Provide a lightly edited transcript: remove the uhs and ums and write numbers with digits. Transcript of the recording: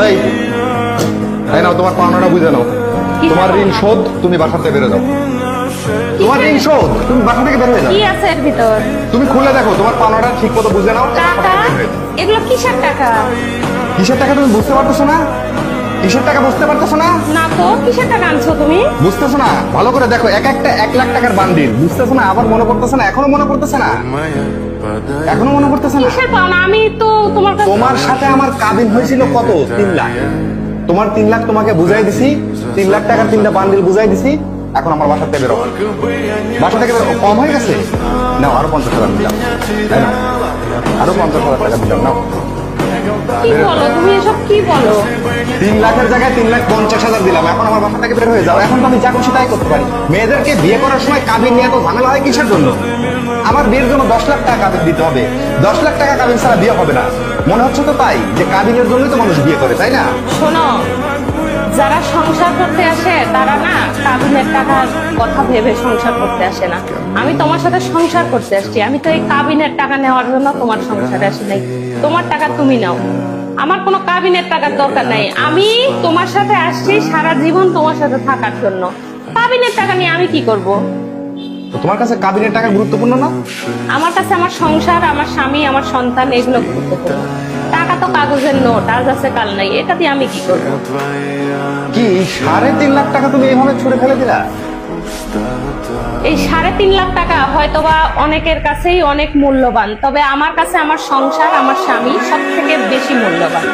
এই এই নাও তোমার পাওনাটা বুঝে নাও। তোমার ঋণ শোধ, তুমি বাসা থেকে বেরো যাও। তোমার ঋণ শোধ, তুমি বাসা থেকে বের হয়ে যাও। কি আছে এর ভিতর? তুমি খুলে দেখো, তোমার পাওনাটা ঠিক মতো বুঝে নাও। টাকা? এগুলো কিসের টাকা? কিসের টাকা তুমি বুঝতে পারতেছো না? কিসের টাকা বুঝতে পারতেছো না? না তো, কিসের টাকা আনছো তুমি? বুঝতেছো না? ভালো করে দেখো, এক একটা 1 লাখ টাকার বান্ডিল। বুঝতেছো না? আবার মনে পড়তেছে না? এখনো মনে পড়তেছে না? এখনো মনে পড়তেছে না? কিসের পাওনা? আমি তো তোমার কাছে তোমার সাথে আমার কাবিন হয়েছিল কত? 3 লাখ। তোমার 3 লাখ তোমাকে বুঝাই দিছি, 3 লাখ টাকার 3টা বান্ডিল বুঝাই দিছি। এখন আমার বাসা থেকে বেরো। বাসা থেকে বেরো। কম হয়ে গেছে? নাও আরো 50,000 দিলাম। তাই না? আরো 50,000 টাকা দিলাম। নাও। কি বলো তুমি? এসব কি বলো? 3 লাখের জায়গায় 3,50,000 দিলাম। এখন আমার বাসা থেকে বের হয়ে যাও। এখন তো আমি যা খুশি তাই করতে পারি। মেয়েদেরকে বিয়ে করার সময় কাবিন নিয়ে তো ঝামেলা হয় কিসের জন্য? আমার বিয়ের জন্য 10 লাখ টাকা কাবিন দিতে হবে। 10 লাখ টাকা কাবিন ছাড়া বিয়ে হবে না। মনে হচ্ছে তো তাই যে কাবিনের জন্যই তো মানুষ বিয়ে করে, তাই না? শোনো, যারা সংসার করতে আসে তারা না কাবিনের টাকার কথা ভেবে সংসার করতে আসে না। আমি তোমার সাথে সংসার করতে আসছি। আমি তো এই কাবিনের টাকা নেওয়ার জন্য তোমার সংসারে আসি নাই। তোমার টাকা তুমি নাও, আমার কোনো কাবিনের টাকার দরকার নাই। আমি তোমার সাথে আসছি সারা জীবন তোমার সাথে থাকার জন্য। কাবিনের টাকা নিয়ে আমি কি করব? তো তোমার কাছে কাবিনের টাকা গুরুত্বপূর্ণ না? আমার কাছে আমার সংসার, আমার স্বামী, আমার সন্তান এগুলো গুরুত্বপূর্ণ। টাকা তো কাগজের নোট, আজ আছে কাল নাই। এটা দিয়ে আমি কি করবো? কি 3.5 লাখ টাকা তুমি এভাবে ছুড়ে ফেলে দিলা? এই 3.5 লাখ টাকা হয়তোবা অনেকের কাছেই অনেক মূল্যবান, তবে আমার কাছে আমার সংসার, আমার স্বামী সব থেকে বেশি মূল্যবান।